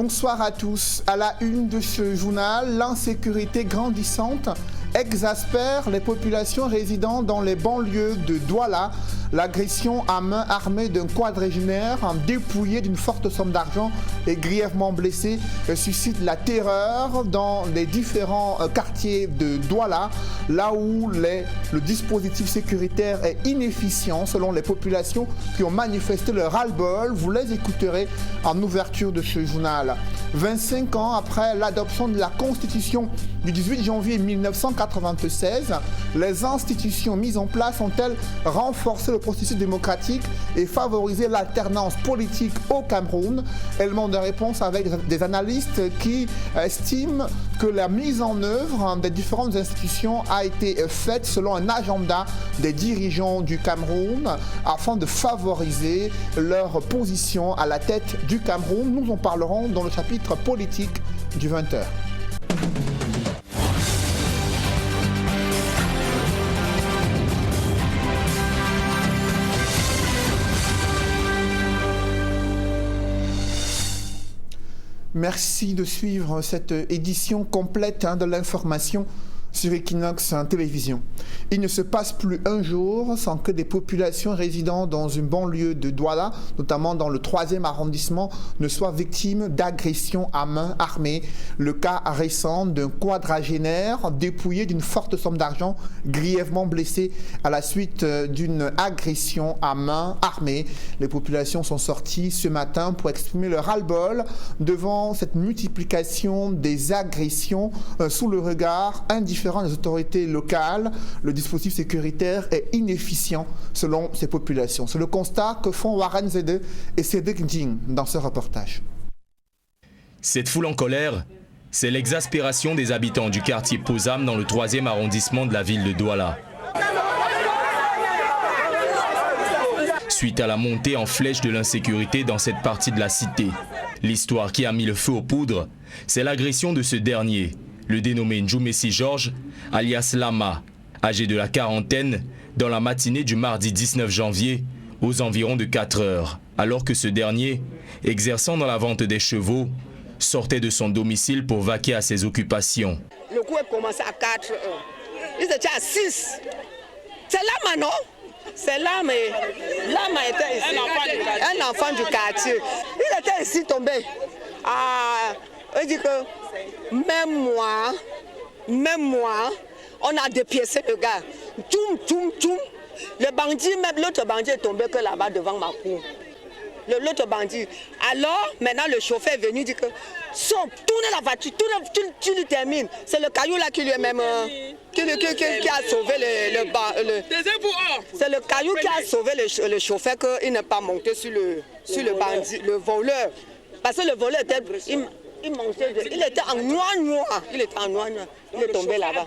Bonsoir à tous. À la une de ce journal, l'insécurité grandissante exaspère les populations résidant dans les banlieues de Douala. L'agression à main armée d'un quadragénaire dépouillé d'une forte somme d'argent et grièvement blessé suscite la terreur dans les différents quartiers de Douala, là où le dispositif sécuritaire est inefficient selon les populations qui ont manifesté leur ras-le-bol. Vous les écouterez en ouverture de ce journal. 25 ans après l'adoption de la Constitution du 18 janvier 1996, les institutions mises en place ont-elles renforcé le processus démocratique et favorisé l'alternance politique au Cameroun? Élément de réponse avec des analystes qui estiment que la mise en œuvre des différentes institutions a été faite selon un agenda des dirigeants du Cameroun afin de favoriser leur position à la tête du Cameroun. Nous en parlerons dans le chapitre politique du 20h. Merci de suivre cette édition complète de l'information sur Equinox Télévision. Il ne se passe plus un jour sans que des populations résidant dans une banlieue de Douala, notamment dans le 3e arrondissement, ne soient victimes d'agressions à main armée. Le cas récent d'un quadragénaire dépouillé d'une forte somme d'argent, grièvement blessé à la suite d'une agression à main armée. Les populations sont sorties ce matin pour exprimer leur ras-le-bol devant cette multiplication des agressions sous le regard indifférent des autorités locales. Le dispositif sécuritaire est inefficient selon ces populations. C'est le constat que font Warren Zede et Cédric Ndjing dans ce reportage. Cette foule en colère, c'est l'exaspération des habitants du quartier Posam dans le 3e arrondissement de la ville de Douala. Suite à la montée en flèche de l'insécurité dans cette partie de la cité, l'histoire qui a mis le feu aux poudres, c'est l'agression de ce dernier, le dénommé Njumesi Georges, alias Lama, âgé de la quarantaine, dans la matinée du mardi 19 janvier, aux environs de 4 heures, alors que ce dernier, exerçant dans la vente des chevaux, sortait de son domicile pour vaquer à ses occupations. Le coup a commencé à 4 heures. Ils étaient à 6. C'est Lama, non? C'est Lama. Lama était ici. Un enfant du quartier. Il était ici tombé. Il dit que même moi, on a dépiécé le gars. Toum. Le bandit, même l'autre bandit est tombé que là-bas devant ma cour. L'autre bandit. Alors, maintenant, le chauffeur est venu dire que tournez la voiture, tu le termines. C'est le caillou là qui lui est même. Qui a sauvé c'est le caillou qui a sauvé le chauffeur qu'il n'est pas monté sur le bandit, le voleur. Parce que le voleur était. Il était en noir. Il est tombé là-bas.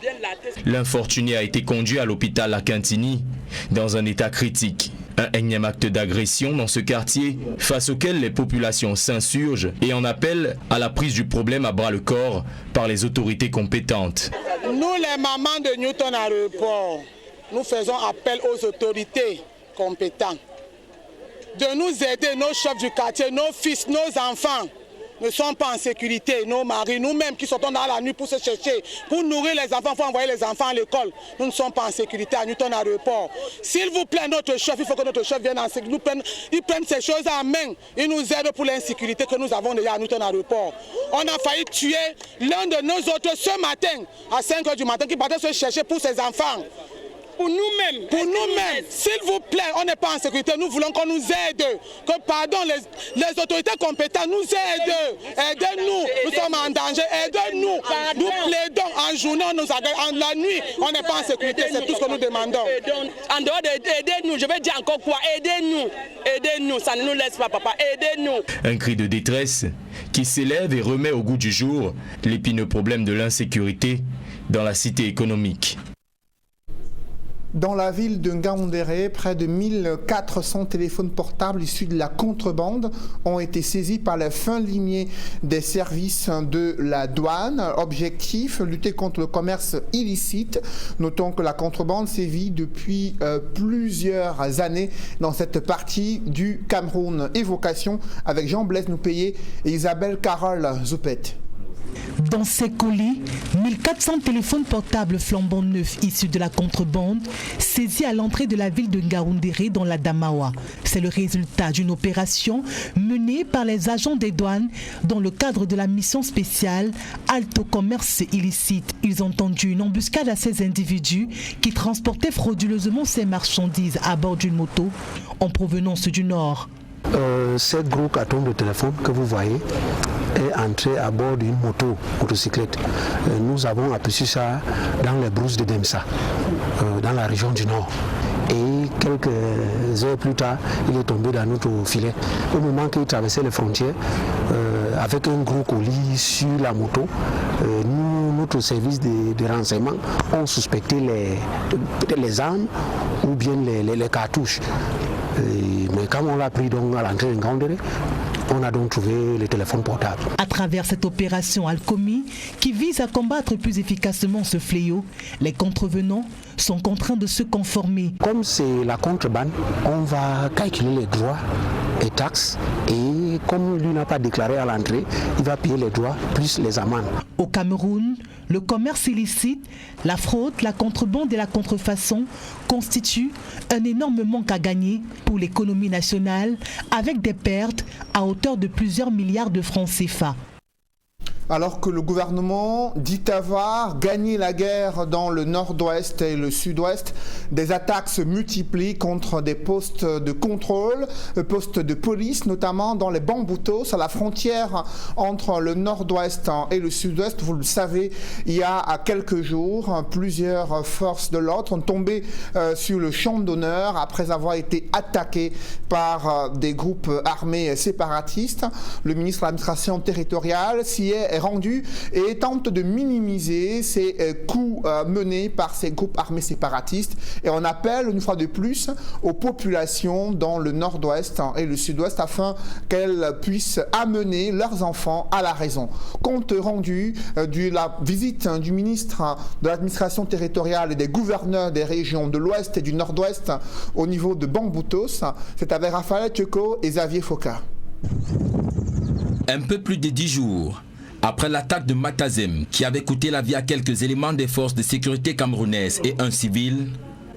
L'infortuné a été conduit à l'hôpital à Kintini dans un état critique. Un énième acte d'agression dans ce quartier face auquel les populations s'insurgent et en appellent à la prise du problème à bras-le-corps par les autorités compétentes. Nous, les mamans de Newton Aéroport, nous faisons appel aux autorités compétentes de nous aider, nos chefs du quartier, nos fils, nos enfants ne sont pas en sécurité, nos maris, nous-mêmes qui sortons dans la nuit pour se chercher, pour nourrir les enfants, il faut envoyer les enfants à l'école. Nous ne sommes pas en sécurité à Newton Aéroport. S'il vous plaît, notre chef, il faut que notre chef vienne en sécurité, il prenne ces choses en main, il nous aide pour l'insécurité que nous avons déjà à Newton Aéroport. On a failli tuer l'un de nos autres ce matin, à 5 h du matin, qui partait se chercher pour ses enfants. Pour nous-mêmes, s'il vous plaît, on n'est pas en sécurité, nous voulons qu'on nous aide, les autorités compétentes nous aident, aidez-nous, nous sommes en danger, aidez-nous, nous plaidons en journée, en la nuit, on n'est pas en sécurité, c'est tout ce que nous demandons. En dehors aidez-nous, je vais dire encore quoi, aidez-nous, ça ne nous laisse pas papa, aidez-nous. Un cri de détresse qui s'élève et remet au goût du jour l'épineux problème de l'insécurité dans la cité économique. Dans la ville de Ngaoundéré, près de 1400 téléphones portables issus de la contrebande ont été saisis par la fin limier des services de la douane. Objectif, lutter contre le commerce illicite. Notons que la contrebande sévit depuis plusieurs années dans cette partie du Cameroun. Évocation avec Jean-Blaise Noupayé et Isabelle Carole Zoupet. Dans ces colis, 1400 téléphones portables flambant neufs issus de la contrebande saisis à l'entrée de la ville de Ngaoundéré dans la Damawa. C'est le résultat d'une opération menée par les agents des douanes dans le cadre de la mission spéciale Halte au commerce illicite. Ils ont tendu une embuscade à ces individus qui transportaient frauduleusement ces marchandises à bord d'une moto en provenance du nord. Ce gros carton de téléphone que vous voyez est entré à bord d'une motocyclette. Nous avons aperçu ça dans les brousses de Demsa, dans la région du Nord. Et quelques heures plus tard, il est tombé dans notre filet. Au moment qu'il traversait les frontières, avec un gros colis sur la moto, notre service de renseignement ont suspecté les armes ou bien les cartouches. Mais quand on l'a pris donc à l'entrée de Ngaoundéré, on a donc trouvé les téléphones portables. À travers cette opération Alcomi, qui vise à combattre plus efficacement ce fléau, les contrevenants sont contraints de se conformer. Comme c'est la contrebande, on va calculer les droits et taxes et comme lui n'a pas déclaré à l'entrée, il va payer les droits plus les amendes. Au Cameroun, le commerce illicite, la fraude, la contrebande et la contrefaçon constituent un énorme manque à gagner pour l'économie nationale avec des pertes à hauteur de plusieurs milliards de francs CFA. Alors que le gouvernement dit avoir gagné la guerre dans le nord-ouest et le sud-ouest, des attaques se multiplient contre des postes de contrôle, postes de police, notamment dans les Bamboutos, à la frontière entre le nord-ouest et le sud-ouest. Vous le savez, il y a quelques jours, plusieurs forces de l'ordre ont tombé sur le champ d'honneur après avoir été attaqués par des groupes armés séparatistes. Le ministre de l'administration territoriale s'y est rendu et tente de minimiser ces coups menés par ces groupes armés séparatistes. Et on appelle une fois de plus aux populations dans le nord-ouest et le sud-ouest afin qu'elles puissent amener leurs enfants à la raison. Compte rendu de la visite du ministre de l'administration territoriale et des gouverneurs des régions de l'ouest et du nord-ouest au niveau de Bamboutos, c'est avec Raphaël Tcheko et Xavier Foka. Un peu plus de 10 jours après l'attaque de Matazem qui avait coûté la vie à quelques éléments des forces de sécurité camerounaises et un civil,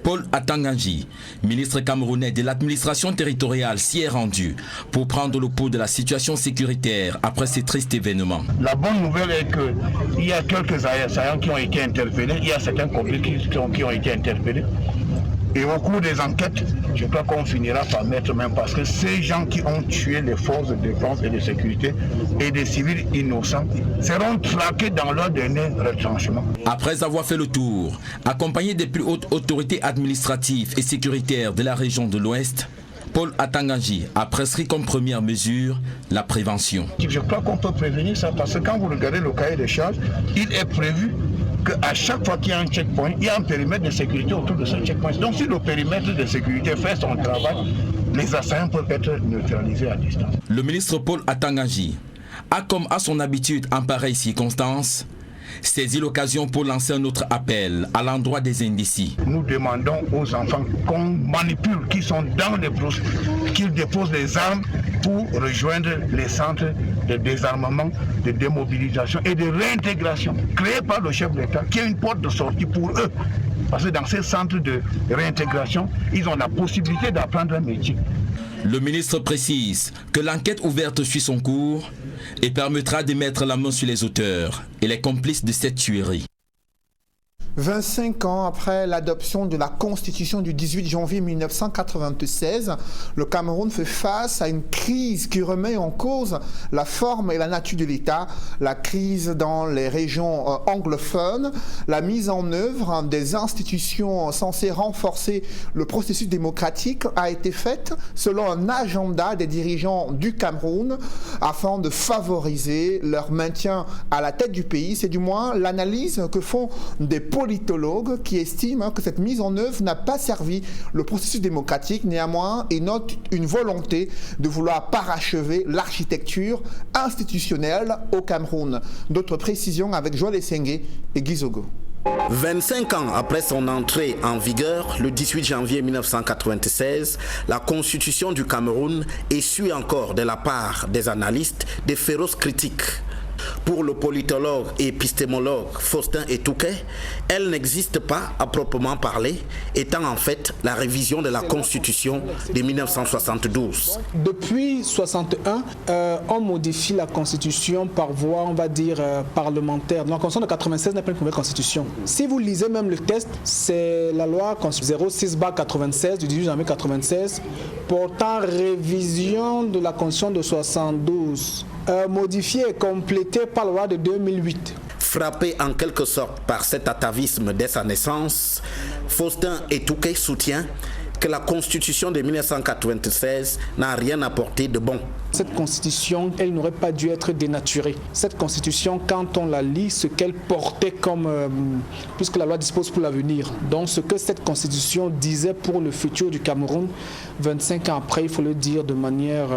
Paul Atanganji, ministre camerounais de l'administration territoriale, s'y est rendu pour prendre le pouls de la situation sécuritaire après ces tristes événements. La bonne nouvelle est qu'il y a quelques assaillants qui ont été interpellés, il y a certains complices qui ont été interpellés. Et au cours des enquêtes, je crois qu'on finira par mettre main parce que ces gens qui ont tué les forces de défense et de sécurité et des civils innocents seront traqués dans leur dernier retranchement. Après avoir fait le tour, accompagné des plus hautes autorités administratives et sécuritaires de la région de l'Ouest, Paul Atanganji a prescrit comme première mesure la prévention. Je crois qu'on peut prévenir ça parce que quand vous regardez le cahier des charges, il est prévu qu'à chaque fois qu'il y a un checkpoint, il y a un périmètre de sécurité autour de ce checkpoint. Donc si le périmètre de sécurité fait son travail, les assaillants peuvent être neutralisés à distance. Le ministre Paul Atanganji a, comme à son habitude en pareille circonstance, saisi l'occasion pour lancer un autre appel à l'endroit des indécis. Nous demandons aux enfants qu'on manipule, qui sont dans les brousses, qu'ils déposent les armes pour rejoindre les centres de désarmement, de démobilisation et de réintégration créés par le chef d'État, qui est une porte de sortie pour eux. Parce que dans ces centres de réintégration, ils ont la possibilité d'apprendre un métier. Le ministre précise que l'enquête ouverte suit son cours et permettra de mettre la main sur les auteurs et les complices de cette tuerie. 25 ans après l'adoption de la Constitution du 18 janvier 1996, le Cameroun fait face à une crise qui remet en cause la forme et la nature de l'État, la crise dans les régions anglophones, la mise en œuvre des institutions censées renforcer le processus démocratique a été faite selon un agenda des dirigeants du Cameroun afin de favoriser leur maintien à la tête du pays. C'est du moins l'analyse que font des politiques politologue qui estime que cette mise en œuvre n'a pas servi le processus démocratique. Néanmoins, il note une volonté de vouloir parachever l'architecture institutionnelle au Cameroun. D'autres précisions avec Joël Essengue et Gizogo. 25 ans après son entrée en vigueur, le 18 janvier 1996, la Constitution du Cameroun essuie encore de la part des analystes des féroces critiques. Pour le politologue et épistémologue Faustin Etouké, elle n'existe pas à proprement parler, étant en fait la révision de la Constitution de 1972. Depuis 1961, on modifie la Constitution par voie, on va dire, parlementaire. La Constitution de 1996 n'est pas une nouvelle Constitution. Si vous lisez même le texte, c'est la loi 06/96 du 18 janvier 1996 portant révision de la Constitution de 1972. Modifiée et complétée par la loi de 2008. Frappé en quelque sorte par cet atavisme dès sa naissance, Faustin Etouké soutient que la Constitution de 1996 n'a rien apporté de bon. Cette Constitution, elle n'aurait pas dû être dénaturée. Cette Constitution, quand on la lit, ce qu'elle portait comme, puisque la loi dispose pour l'avenir, donc ce que cette Constitution disait pour le futur du Cameroun, 25 ans après, il faut le dire de manière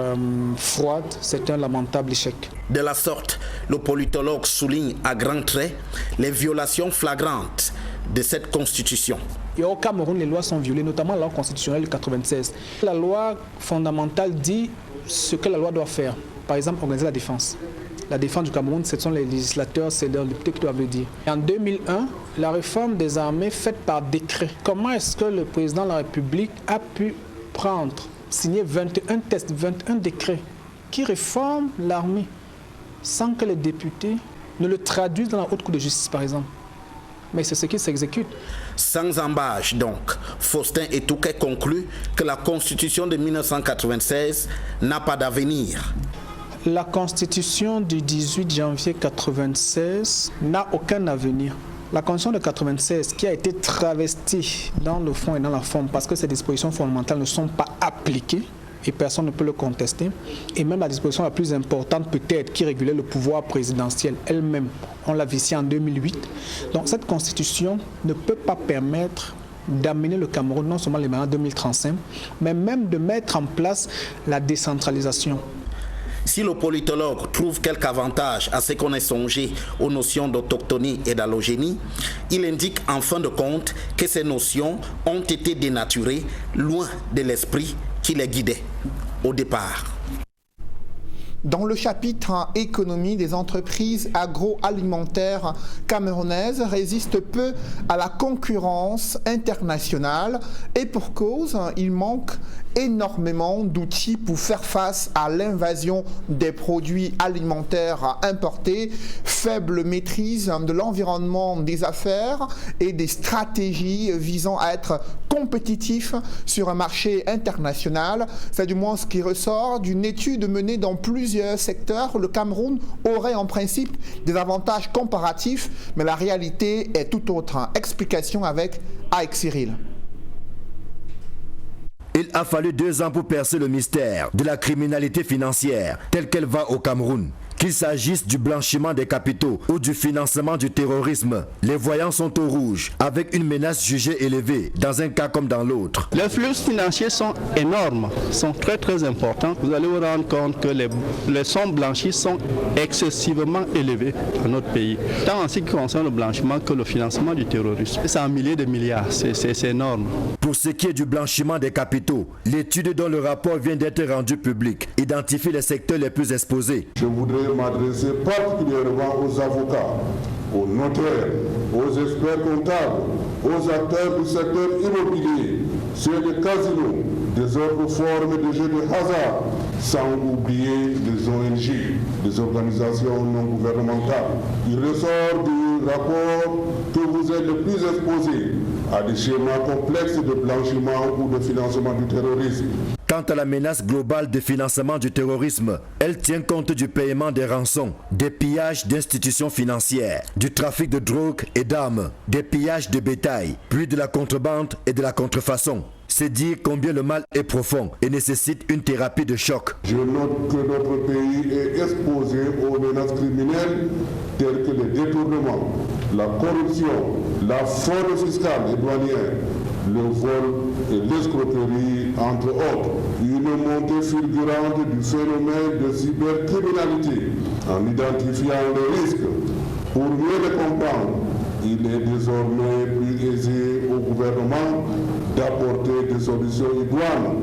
froide, c'est un lamentable échec. De la sorte, le politologue souligne à grands traits les violations flagrantes de cette Constitution. Et au Cameroun, les lois sont violées, notamment la loi constitutionnelle de 1996. La loi fondamentale dit ce que la loi doit faire. Par exemple, organiser la défense. La défense du Cameroun, ce sont les législateurs, c'est les députés qui doivent le dire. Et en 2001, la réforme des armées faite par décret. Comment est-ce que le président de la République a pu signer 21 textes, 21 décrets qui réforment l'armée sans que les députés ne le traduisent dans la haute cour de justice, par exemple? Mais c'est ce qui s'exécute. Sans embâche donc, Faustin Etouké conclut que la Constitution de 1996 n'a pas d'avenir. La Constitution du 18 janvier 1996 n'a aucun avenir. La Constitution de 1996 qui a été travestie dans le fond et dans la forme parce que ces dispositions fondamentales ne sont pas appliquées, et personne ne peut le contester. Et même la disposition la plus importante peut-être qui régulait le pouvoir présidentiel elle-même, on l'a viciée en 2008. Donc cette constitution ne peut pas permettre d'amener le Cameroun non seulement les en 2035, mais même de mettre en place la décentralisation. Si le politologue trouve quelque avantage à ce qu'on ait songé aux notions d'autochtonie et d'allogénie, il indique en fin de compte que ces notions ont été dénaturées loin de l'esprit qui les guidait au départ. Dans le chapitre économie, des entreprises agroalimentaires camerounaises résistent peu à la concurrence internationale et pour cause, il manque énormément d'outils pour faire face à l'invasion des produits alimentaires importés, faible maîtrise de l'environnement des affaires et des stratégies visant à être compétitifs sur un marché international. C'est du moins ce qui ressort d'une étude menée dans plusieurs secteurs. Le Cameroun aurait en principe des avantages comparatifs, mais la réalité est tout autre. Explication avec Aïk Cyril. Il a fallu 2 ans pour percer le mystère de la criminalité financière telle qu'elle va au Cameroun. Qu'il s'agisse du blanchiment des capitaux ou du financement du terrorisme, les voyants sont au rouge, avec une menace jugée élevée dans un cas comme dans l'autre. Les flux financiers sont énormes, sont très importants. Vous allez vous rendre compte que les sommes blanchies sont excessivement élevées dans notre pays, tant en ce qui concerne le blanchiment que le financement du terrorisme. C'est en milliers de milliards, c'est énorme. Pour ce qui est du blanchiment des capitaux, l'étude dont le rapport vient d'être rendu public identifie les secteurs les plus exposés. Je voudrais m'adresser particulièrement aux avocats, aux notaires, aux experts comptables, aux acteurs du secteur immobilier, ceux des casinos, des autres formes de jeux de hasard, sans oublier les ONG, les organisations non gouvernementales. Il ressort du rapport que vous êtes le plus exposés à des schémas complexes de blanchiment ou de financement du terrorisme. Quant à la menace globale de financement du terrorisme, elle tient compte du paiement des rançons, des pillages d'institutions financières, du trafic de drogue et d'armes, des pillages de bétail, puis de la contrebande et de la contrefaçon. C'est dire combien le mal est profond et nécessite une thérapie de choc. Je note que notre pays est exposé aux menaces criminelles telles que les détournements, la corruption, la fraude fiscale et douanière, le vol et l'escroquerie, entre autres. Une montée fulgurante du phénomène de cybercriminalité. En identifiant les risques, pour mieux les comprendre, il est désormais plus aisé au gouvernement d'apporter des solutions idoines,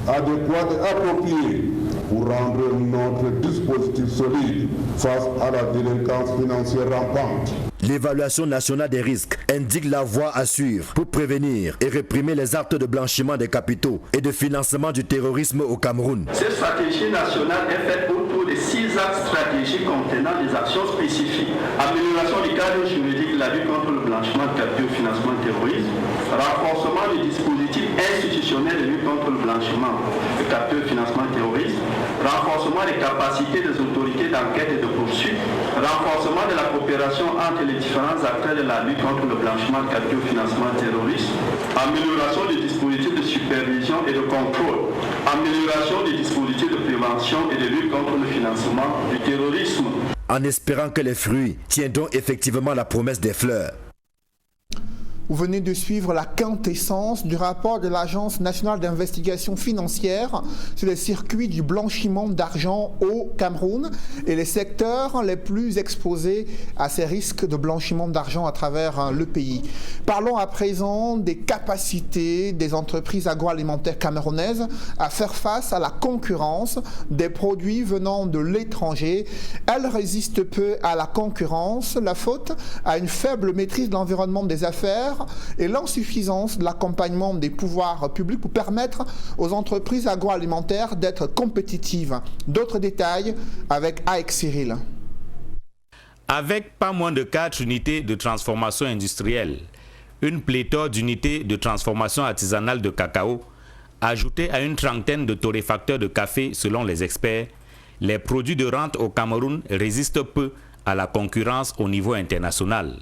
adéquates et appropriées pour rendre notre dispositif solide face à la délinquance financière rampante. L'évaluation nationale des risques indique la voie à suivre pour prévenir et réprimer les actes de blanchiment des capitaux et de financement du terrorisme au Cameroun. Cette stratégie nationale est faite autour de 6 axes stratégiques contenant des actions spécifiques. Amélioration du cadre juridique de la lutte contre le blanchiment de capitaux et financement du terrorisme, renforcement du dispositif institutionnel de lutte contre le blanchiment de capitaux et financement du terrorisme, renforcement des capacités des autorités d'enquête et de poursuite, renforcement de la coopération entre les différents acteurs de la lutte contre le blanchiment de capitaux et financement terroriste, amélioration des dispositifs de supervision et de contrôle, amélioration des dispositifs de prévention et de lutte contre le financement du terrorisme. En espérant que les fruits tiendront effectivement la promesse des fleurs. Vous venez de suivre la quintessence du rapport de l'Agence nationale d'investigation financière sur les circuits du blanchiment d'argent au Cameroun et les secteurs les plus exposés à ces risques de blanchiment d'argent à travers le pays. Parlons à présent des capacités des entreprises agroalimentaires camerounaises à faire face à la concurrence des produits venant de l'étranger. Elles résistent peu à la concurrence, la faute à une faible maîtrise de l'environnement des affaires et l'insuffisance de l'accompagnement des pouvoirs publics pour permettre aux entreprises agroalimentaires d'être compétitives. D'autres détails avec Aïk Cyril. Avec pas moins de 4 unités de transformation industrielle, une pléthore d'unités de transformation artisanale de cacao, ajoutée à une trentaine de torréfacteurs de café selon les experts, les produits de rente au Cameroun résistent peu à la concurrence au niveau international.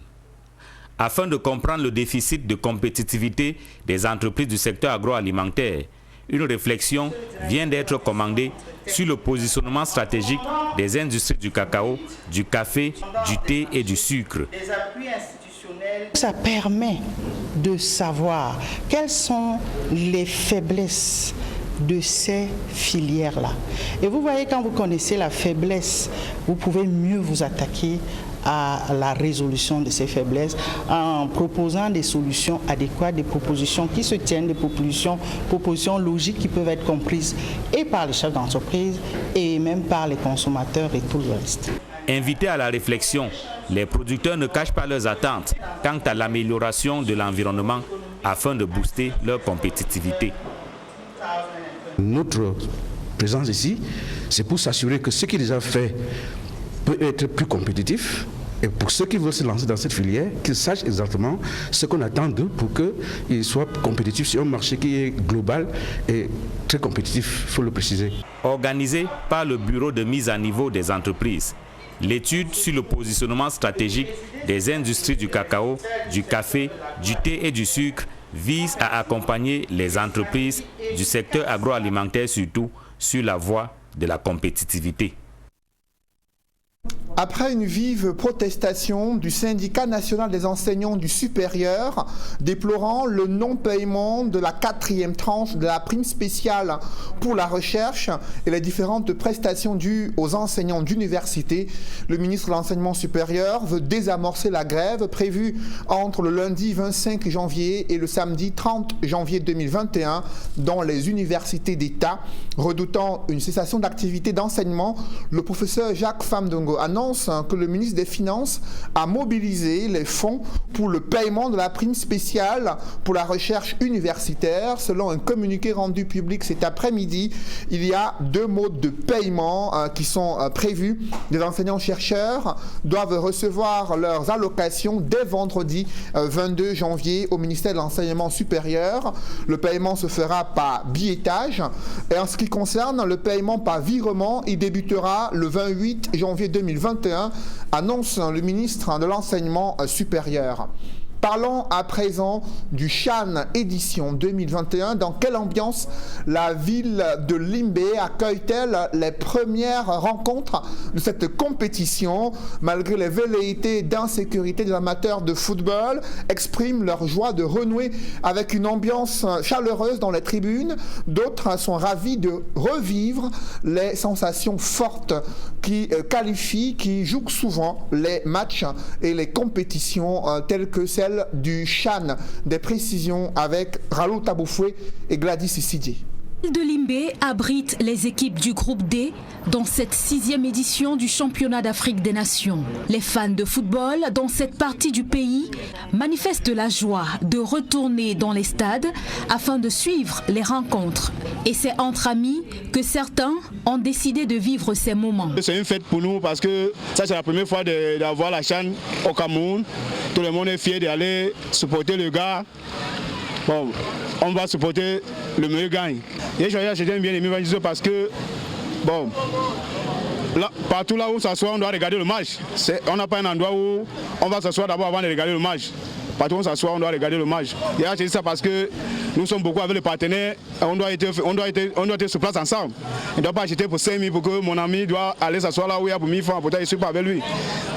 Afin de comprendre le déficit de compétitivité des entreprises du secteur agroalimentaire, une réflexion vient d'être commandée sur le positionnement stratégique des industries du cacao, du café, du thé et du sucre. Ça permet de savoir quelles sont les faiblesses de ces filières-là. Et vous voyez, quand vous connaissez la faiblesse, vous pouvez mieux vous attaquer à la résolution de ces faiblesses en proposant des solutions adéquates, des propositions qui se tiennent, des propositions logiques qui peuvent être comprises et par les chefs d'entreprise et même par les consommateurs et tout le reste. Invités à la réflexion, les producteurs ne cachent pas leurs attentes quant à l'amélioration de l'environnement afin de booster leur compétitivité. Notre présence ici, c'est pour s'assurer que ce qui est déjà fait peut être plus compétitif. Et pour ceux qui veulent se lancer dans cette filière, qu'ils sachent exactement ce qu'on attend d'eux pour qu'ils soient compétitifs sur un marché qui est global et très compétitif, il faut le préciser. Organisé par le Bureau de mise à niveau des entreprises, l'étude sur le positionnement stratégique des industries du cacao, du café, du thé et du sucre vise à accompagner les entreprises du secteur agroalimentaire surtout sur la voie de la compétitivité. Après une vive protestation du syndicat national des enseignants du supérieur déplorant le non-paiement de la 4e tranche de la prime spéciale pour la recherche et les différentes prestations dues aux enseignants d'université, le ministre de l'Enseignement supérieur veut désamorcer la grève prévue entre le lundi 25 janvier et le samedi 30 janvier 2021 dans les universités d'État. Redoutant une cessation d'activité d'enseignement, le professeur Jacques Famdongo annonce que le ministre des Finances a mobilisé les fonds pour le paiement de la prime spéciale pour la recherche universitaire. Selon un communiqué rendu public cet après-midi, il y a 2 modes de paiement qui sont prévus. Les enseignants-chercheurs doivent recevoir leurs allocations dès vendredi 22 janvier au ministère de l'Enseignement supérieur. Le paiement se fera par billettage. Et en ce qui concerne le paiement par virement, il débutera le 28 janvier 2021, annonce le ministre de l'Enseignement supérieur. Parlons à présent du CHAN édition 2021. Dans quelle ambiance la ville de Limbé accueille-t-elle les premières rencontres de cette compétition? Malgré les velléités d'insécurité des amateurs de football, expriment leur joie de renouer avec une ambiance chaleureuse dans les tribunes. D'autres sont ravis de revivre les sensations fortes qui qualifient, qui jouent souvent les matchs et les compétitions telles que celle du CHAN. Des précisions avec Ralou Taboufoué et Gladys Sidje. De Limbé abrite les équipes du groupe D dans cette 6e édition du championnat d'Afrique des Nations. Les fans de football dans cette partie du pays manifestent la joie de retourner dans les stades afin de suivre les rencontres. Et c'est entre amis que certains ont décidé de vivre ces moments. C'est une fête pour nous parce que ça c'est la première fois d'avoir la CHAN au Cameroun. Tout le monde est fier d'aller supporter le gars. Bon, on va supporter le meilleur gagne. Et j'ai bien aimé parce que, bon, là, partout là où on s'assoit, on doit regarder le match. On n'a pas un endroit où on va s'asseoir d'abord avant de regarder le match. Partout où on s'assoit, on doit regarder le match. Et là, j'ai dit ça parce que nous sommes beaucoup avec les partenaires. On doit être sur place ensemble. On ne doit pas acheter pour 5 000 pour que mon ami doit aller s'asseoir là où il y a pour 1 000 francs. Pourtant, je ne suis pas avec lui.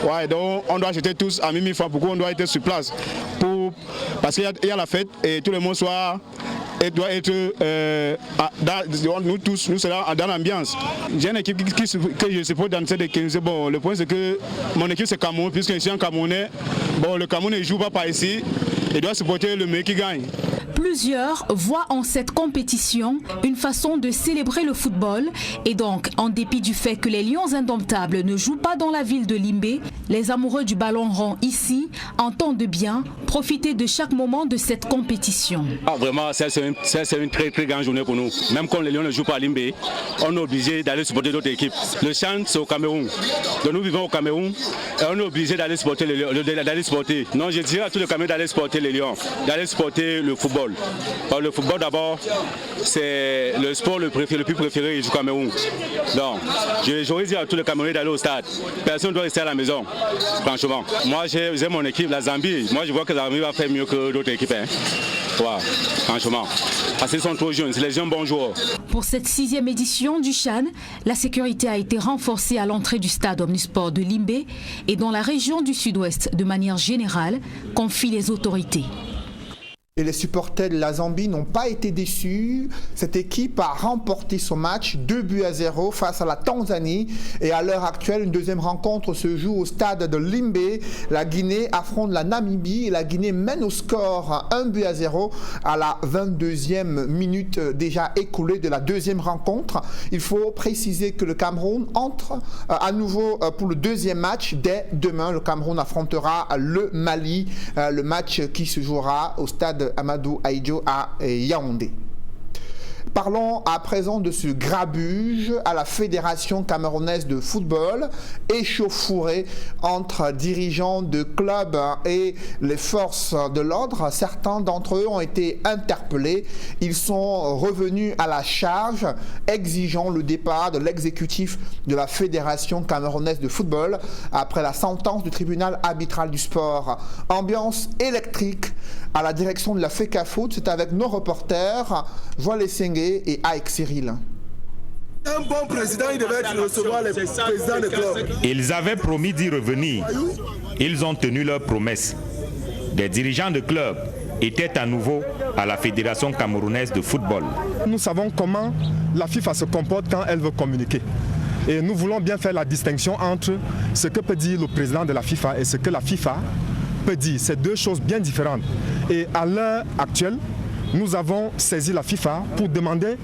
Ouais, donc, on doit acheter tous à 1 000 francs pour qu'on doit être sur place. Parce qu'il y a la fête et tout le monde doit être nous tous, nous serons dans l'ambiance. J'ai une équipe que je supporte dans cette équipe. Bon, le point c'est que mon équipe c'est Cameroun, puisque je suis un Camerounais. Bon, le Cameroun ne joue pas par ici, il doit supporter le meilleur qui gagne. Plusieurs voient en cette compétition une façon de célébrer le football et donc, en dépit du fait que les Lions indomptables ne jouent pas dans la ville de Limbé, les amoureux du ballon rond ici entendent bien profiter de chaque moment de cette compétition. Vraiment, c'est une très très grande journée pour nous. Même quand les Lions ne jouent pas à Limbé, on est obligé d'aller supporter d'autres équipes. Le CHAN, c'est au Cameroun. Donc nous vivons au Cameroun et on est obligé d'aller supporter les Lions. Non, je dirais à tous les Camerounais d'aller supporter les Lions, d'aller supporter le football. Alors, le football d'abord, c'est le sport le plus préféré du Cameroun. Donc, j'aurais dit à tous les Camerounais d'aller au stade. Personne ne doit rester à la maison, franchement. Moi, j'ai mon équipe, la Zambie. Moi, je vois que la Zambie va faire mieux que d'autres équipes. Ouais, franchement. Parce qu'ils sont trop jeunes, c'est les jeunes bons joueurs. Pour cette 6e édition du CHAN, la sécurité a été renforcée à l'entrée du stade Omnisport de Limbé et dans la région du Sud-Ouest de manière générale, confient les autorités. Et les supporters de la Zambie n'ont pas été déçus. Cette équipe a remporté son match 2-0 face à la Tanzanie. Et à l'heure actuelle, une deuxième rencontre se joue au stade de Limbé. La Guinée affronte la Namibie et la Guinée mène au score 1-0 à la 22e minute déjà écoulée de la deuxième rencontre. Il faut préciser que le Cameroun entre à nouveau pour le deuxième match. Dès demain, le Cameroun affrontera le Mali. Le match qui se jouera au stade Amadou Ahidjo à Yaoundé. Parlons à présent de ce grabuge à la Fédération camerounaise de football, échauffourée entre dirigeants de clubs et les forces de l'ordre. Certains d'entre eux ont été interpellés. Ils sont revenus à la charge, exigeant le départ de l'exécutif de la Fédération camerounaise de football après la sentence du tribunal arbitral du sport. Ambiance électrique à la direction de la FECAFoot. C'est avec nos reporters, Joël Sengue et Aïk Cyril. Un bon président, il devait recevoir les présidents des clubs. Ils avaient promis d'y revenir. Ils ont tenu leur promesse. Des dirigeants de clubs étaient à nouveau à la Fédération camerounaise de football. Nous savons comment la FIFA se comporte quand elle veut communiquer. Et nous voulons bien faire la distinction entre ce que peut dire le président de la FIFA et ce que la FIFA peut dire. C'est deux choses bien différentes. Et à l'heure actuelle, nous avons saisi la FIFA pour demander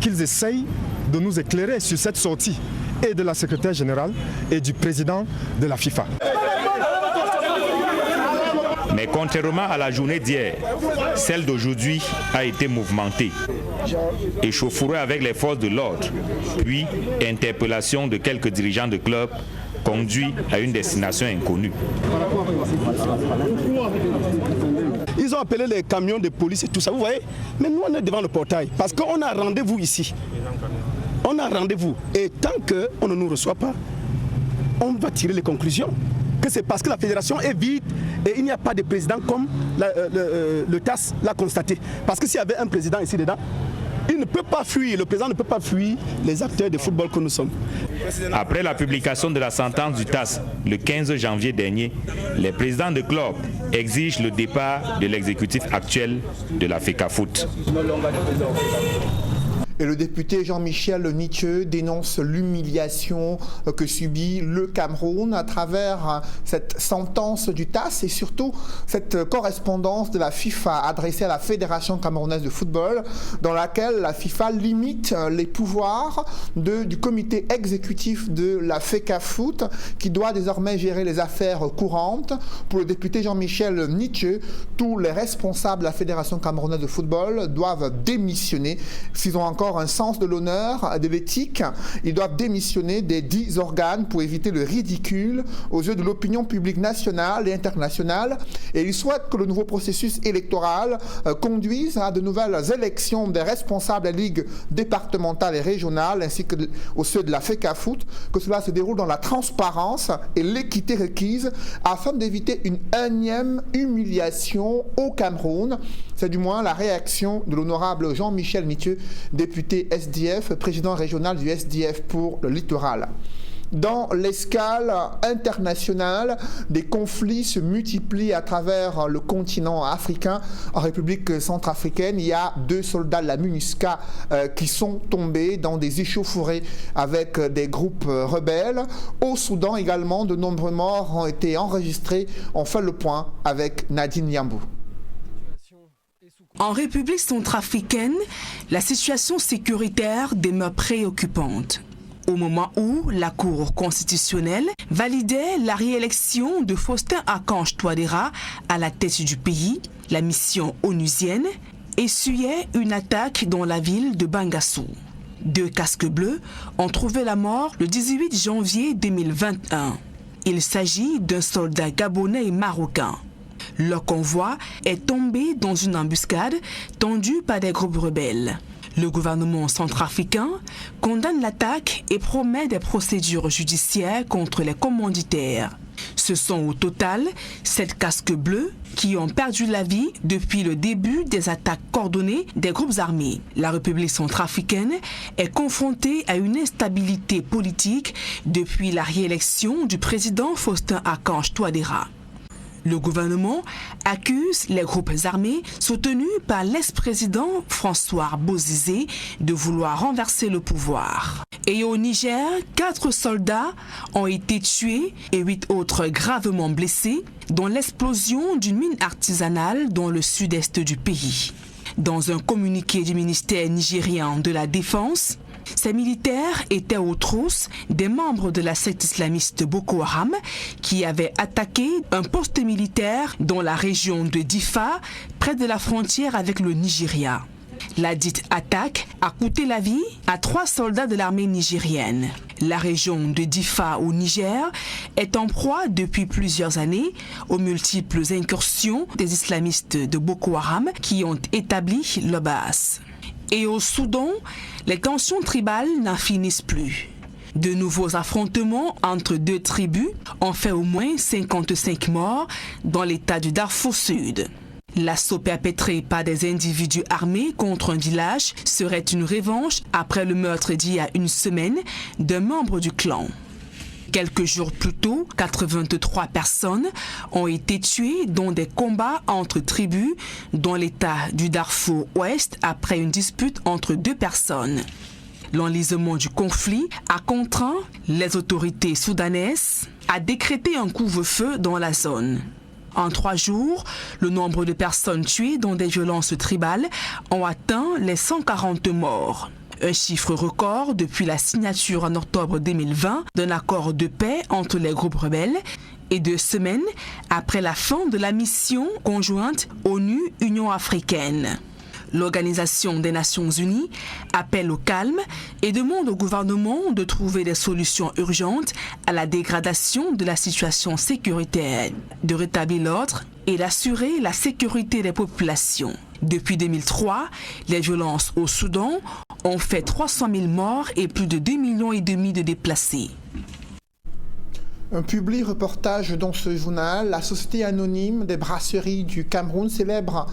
qu'ils essayent de nous éclairer sur cette sortie et de la secrétaire générale et du président de la FIFA. Mais contrairement à la journée d'hier, celle d'aujourd'hui a été mouvementée. Échauffourée avec les forces de l'ordre, puis interpellation de quelques dirigeants de clubs conduit à une destination inconnue. Ils ont appelé les camions de police et tout ça, vous voyez. Mais nous, on est devant le portail parce qu'on a rendez-vous ici. On a rendez-vous. Et tant qu'on ne nous reçoit pas, on va tirer les conclusions. que c'est parce que la fédération est vide et il n'y a pas de président comme le TAS l'a constaté. Parce que s'il y avait un président ici dedans, il ne peut pas fuir, le président ne peut pas fuir les acteurs de football que nous sommes. Après la publication de la sentence du TAS le 15 janvier dernier, les présidents de club exigent le départ de l'exécutif actuel de la FECAFOOT. Et le député Jean-Michel Nithieu dénonce l'humiliation que subit le Cameroun à travers cette sentence du TAS et surtout cette correspondance de la FIFA adressée à la Fédération camerounaise de football dans laquelle la FIFA limite les pouvoirs du comité exécutif de la FECAFOOT qui doit désormais gérer les affaires courantes. Pour le député Jean-Michel Nithieu, tous les responsables de la Fédération camerounaise de football doivent démissionner s'ils ont encore un sens de l'honneur, de l'éthique. Ils doivent démissionner des 10 organes pour éviter le ridicule aux yeux de l'opinion publique nationale et internationale. Et ils souhaitent que le nouveau processus électoral conduise à de nouvelles élections des responsables des ligues départementales et régionales ainsi que aux ceux de la FECAFOOT, que cela se déroule dans la transparence et l'équité requise afin d'éviter une énième humiliation au Cameroun. C'est du moins la réaction de l'honorable Jean-Michel Nithieu, député SDF, président régional du SDF pour le littoral. Dans l'escale internationale, des conflits se multiplient à travers le continent africain. En République centrafricaine, il y a 2 soldats de la MINUSCA qui sont tombés dans des échauffourées avec des groupes rebelles. Au Soudan également, de nombreux morts ont été enregistrés. On fait le point avec Nadine Yambou. En République centrafricaine, la situation sécuritaire demeure préoccupante. Au moment où la Cour constitutionnelle validait la réélection de Faustin Archange Touadéra à la tête du pays, la mission onusienne essuyait une attaque dans la ville de Bangassou. 2 casques bleus ont trouvé la mort le 18 janvier 2021. Il s'agit d'un soldat gabonais et marocain. Leur convoi est tombé dans une embuscade tendue par des groupes rebelles. Le gouvernement centrafricain condamne l'attaque et promet des procédures judiciaires contre les commanditaires. Ce sont au total 7 casques bleus qui ont perdu la vie depuis le début des attaques coordonnées des groupes armés. La République centrafricaine est confrontée à une instabilité politique depuis la réélection du président Faustin Archange Touadéra. Le gouvernement accuse les groupes armés soutenus par l'ex-président François Bozizé de vouloir renverser le pouvoir. Et au Niger, 4 soldats ont été tués et 8 autres gravement blessés dans l'explosion d'une mine artisanale dans le sud-est du pays. Dans un communiqué du ministère nigérien de la Défense, ces militaires étaient aux trousses des membres de la secte islamiste Boko Haram qui avaient attaqué un poste militaire dans la région de Difa, près de la frontière avec le Nigeria. La dite attaque a coûté la vie à 3 soldats de l'armée nigérienne. La région de Difa au Niger est en proie depuis plusieurs années aux multiples incursions des islamistes de Boko Haram qui ont établi leur base. Et au Soudan, les tensions tribales n'en finissent plus. De nouveaux affrontements entre 2 tribus ont fait au moins 55 morts dans l'état du Darfour Sud. L'assaut perpétré par des individus armés contre un village serait une revanche après le meurtre d'il y a une semaine d'un membre du clan. Quelques jours plus tôt, 83 personnes ont été tuées dans des combats entre tribus dans l'état du Darfour Ouest après une dispute entre 2 personnes. L'enlisement du conflit a contraint les autorités soudanaises à décréter un couvre-feu dans la zone. En 3 jours, le nombre de personnes tuées dans des violences tribales ont atteint les 140 morts. Un chiffre record depuis la signature en octobre 2020 d'un accord de paix entre les groupes rebelles et 2 semaines après la fin de la mission conjointe ONU-Union africaine. L'Organisation des Nations Unies appelle au calme et demande au gouvernement de trouver des solutions urgentes à la dégradation de la situation sécuritaire, de rétablir l'ordre et d'assurer la sécurité des populations. Depuis 2003, les violences au Soudan ont fait 300 000 morts et plus de 2,5 millions de déplacés. Un public reportage dans ce journal. La société anonyme des brasseries du Cameroun célèbre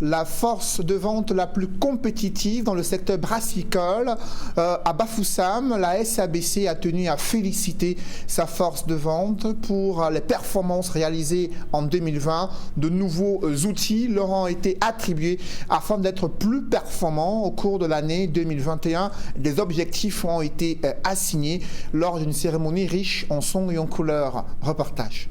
la force de vente la plus compétitive dans le secteur brassicole. À Bafoussam, la SABC a tenu à féliciter sa force de vente pour les performances réalisées en 2020. De nouveaux outils leur ont été attribués afin d'être plus performants au cours de l'année 2021. Des objectifs ont été assignés lors d'une cérémonie riche en sons et en couleurs. Reportage.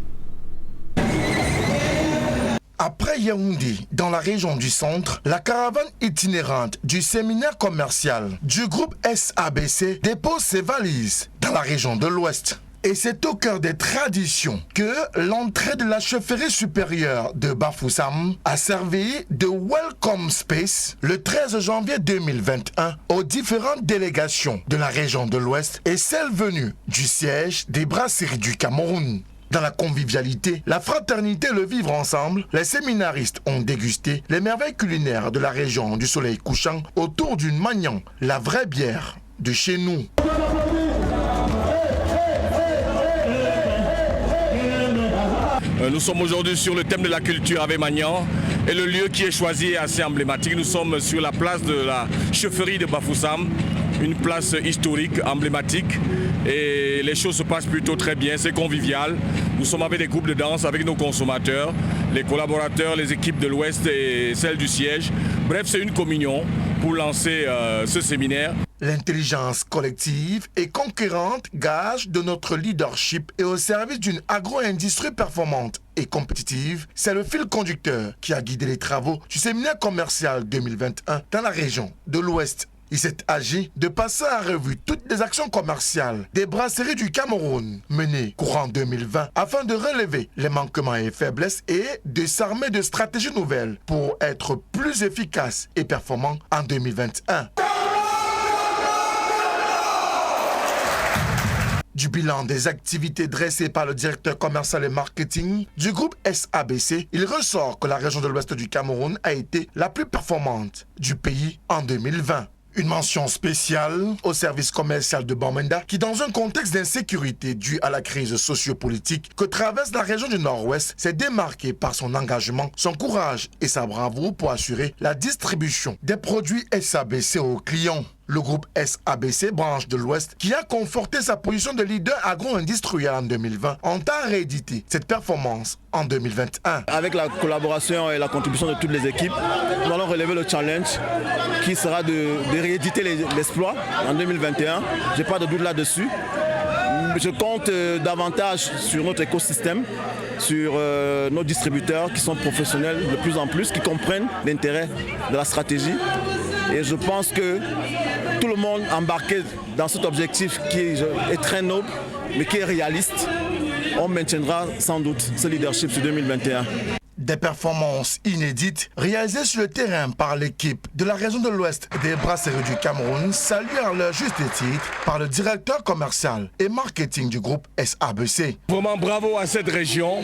Après Yaoundé, dans la région du centre, la caravane itinérante du séminaire commercial du groupe SABC dépose ses valises dans la région de l'Ouest. Et c'est au cœur des traditions que l'entrée de la chefferie supérieure de Bafoussam a servi de welcome space le 13 janvier 2021 aux différentes délégations de la région de l'Ouest et celles venues du siège des brasseries du Cameroun. Dans la convivialité, la fraternité et le vivre ensemble, les séminaristes ont dégusté les merveilles culinaires de la région du soleil couchant autour d'une magnan, la vraie bière de chez nous. Nous sommes aujourd'hui sur le thème de la culture avec Magnan et le lieu qui est choisi est assez emblématique. Nous sommes sur la place de la chefferie de Bafoussam, une place historique, emblématique, et les choses se passent plutôt très bien, c'est convivial. Nous sommes avec des groupes de danse, avec nos consommateurs, les collaborateurs, les équipes de l'Ouest et celles du siège. Bref, c'est une communion pour lancer ce séminaire. L'intelligence collective et conquérante, gage de notre leadership et au service d'une agro-industrie performante et compétitive, c'est le fil conducteur qui a guidé les travaux du séminaire commercial 2021 dans la région de l'Ouest. Il s'est agi de passer à revue toutes les actions commerciales des brasseries du Cameroun menées courant 2020 afin de relever les manquements et faiblesses et de s'armer de stratégies nouvelles pour être plus efficaces et performants en 2021. Du bilan des activités dressées par le directeur commercial et marketing du groupe SABC, il ressort que la région de l'Ouest du Cameroun a été la plus performante du pays en 2020. Une mention spéciale au service commercial de Bamenda qui, dans un contexte d'insécurité dû à la crise sociopolitique que traverse la région du Nord-Ouest, s'est démarqué par son engagement, son courage et sa bravoure pour assurer la distribution des produits SABC aux clients. Le groupe SABC, branche de l'Ouest, qui a conforté sa position de leader agro-industriel en 2020, entend rééditer cette performance en 2021. Avec la collaboration et la contribution de toutes les équipes, nous allons relever le challenge qui sera de rééditer l'exploit en 2021. Je n'ai pas de doute là-dessus. Je compte davantage sur notre écosystème, sur nos distributeurs qui sont professionnels de plus en plus, qui comprennent l'intérêt de la stratégie. Et je pense que tout le monde embarqué dans cet objectif qui est très noble, mais qui est réaliste, on maintiendra sans doute ce leadership sur 2021. Des performances inédites réalisées sur le terrain par l'équipe de la région de l'Ouest des brasseries du Cameroun, saluées à leur juste titre par le directeur commercial et marketing du groupe SABC. Vraiment bravo à cette région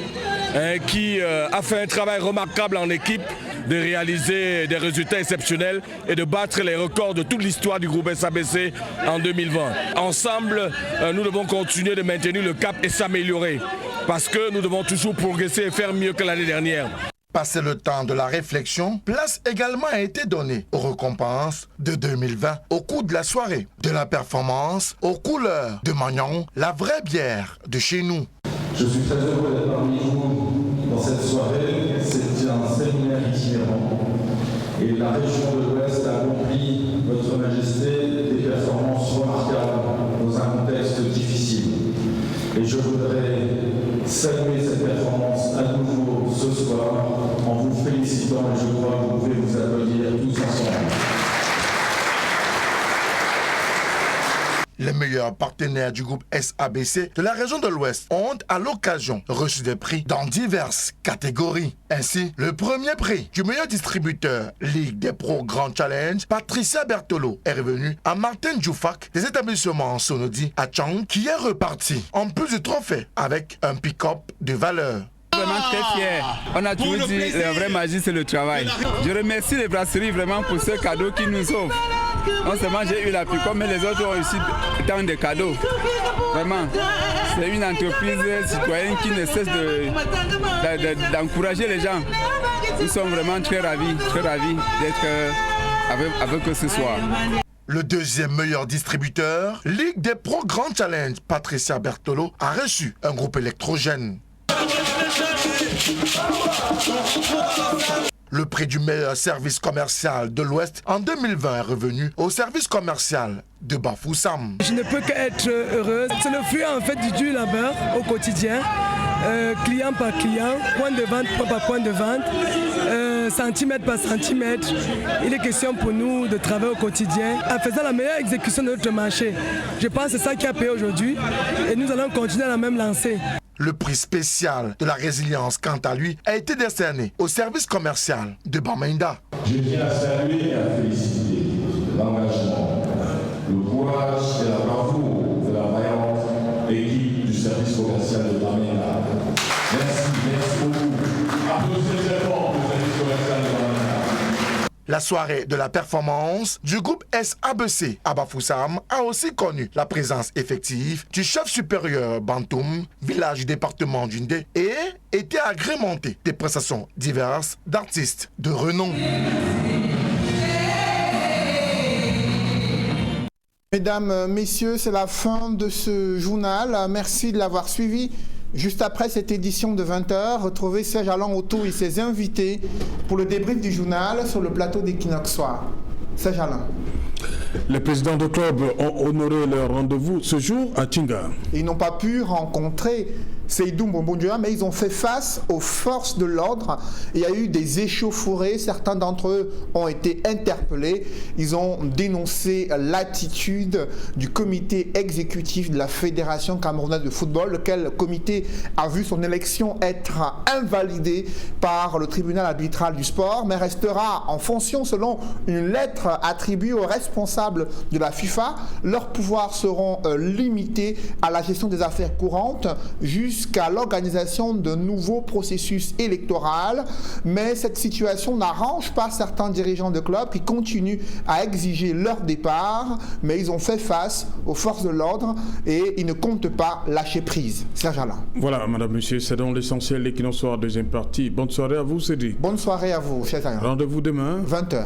qui a fait un travail remarquable en équipe, de réaliser des résultats exceptionnels et de battre les records de toute l'histoire du groupe SABC en 2020. Ensemble, nous devons continuer de maintenir le cap et s'améliorer parce que nous devons toujours progresser et faire mieux que l'année dernière. Passé le temps de la réflexion, place également a été donnée aux récompenses de 2020 au cours de la soirée, de la performance aux couleurs de Magnan, la vraie bière de chez nous. Je suis très heureux d'être parmi vous dans cette soirée. C'est un séminaire itinérant et la région de l'Ouest a accompli, Votre Majesté, des performances remarquables dans un contexte difficile. Et je voudrais saluer cette performance à nouveau ce soir en vous félicitant et je crois que vous pouvez vous applaudir tous ensemble. Les meilleurs partenaires du groupe SABC de la région de l'Ouest ont à l'occasion reçu des prix dans diverses catégories. Ainsi, le premier prix du meilleur distributeur Ligue des Pros Grand Challenge, Patricia Bertolo, est revenu à Martin Djoufak des établissements Sonodi à Chang, qui est reparti en plus du trophée avec un pick-up de valeur. Vraiment très fier. On a toujours dit la vraie magie c'est le travail. Je remercie les brasseries vraiment pour ce cadeau qu'ils nous offrent. Non seulement j'ai eu l'appui, mais les autres ont aussi tant de cadeaux. Vraiment, c'est une entreprise citoyenne qui ne cesse d'encourager les gens. Nous sommes vraiment très ravis d'être avec eux ce soir. Le deuxième meilleur distributeur, Ligue des Pro Grand Challenge, Patricia Bertolo, a reçu un groupe électrogène. Le prix du meilleur service commercial de l'Ouest en 2020 est revenu au service commercial de Bafoussam. Je ne peux qu'être heureuse. C'est le fruit en fait du dur labeur au quotidien, client par client, point de vente par point de vente, centimètre par centimètre. Il est question pour nous de travailler au quotidien en faisant la meilleure exécution de notre marché. Je pense que c'est ça qui a payé aujourd'hui et nous allons continuer à la même lancée. Le prix spécial de la résilience, quant à lui, a été décerné au service commercial de Bamenda. Je tiens à saluer et à féliciter l'engagement, le courage et la bravoure de la vaillante équipe du service commercial de Bamenda. Merci beaucoup. Applaudissez très fort pour le service commercial de Bamenda. La soirée de la performance du groupe SABC à Bafoussam a aussi connu la présence effective du chef supérieur Bantoum, village du département d'Undé, et était agrémenté des prestations diverses d'artistes de renom. Mesdames, messieurs, c'est la fin de ce journal. Merci de l'avoir suivi. Juste après cette édition de 20h, retrouvez Serge Alain Otto et ses invités pour le débrief du journal sur le plateau d'Equinox Soir. Serge Alain. Les présidents de club ont honoré leur rendez-vous ce jour à Tinga. Ils n'ont pas pu rencontrer Seydou Mbonbondjoua, mais ils ont fait face aux forces de l'ordre. Il y a eu des échauffourées, certains d'entre eux ont été interpellés. Ils ont dénoncé l'attitude du comité exécutif de la Fédération camerounaise de football, lequel comité a vu son élection être invalidée par le tribunal arbitral du sport, mais restera en fonction selon une lettre attribuée aux responsables de la FIFA. Leurs pouvoirs seront limités à la gestion des affaires courantes jusqu'à l'organisation de nouveaux processus électoraux. Mais cette situation n'arrange pas certains dirigeants de clubs qui continuent à exiger leur départ, mais ils ont fait face aux forces de l'ordre et ils ne comptent pas lâcher prise. Serge Alain. Voilà, madame, monsieur, c'est donc l'essentiel. L'Equinox Soir, deuxième partie. Bonne soirée à vous, Cédric. Bonne soirée à vous, Serge Alain. Rendez-vous demain. 20h.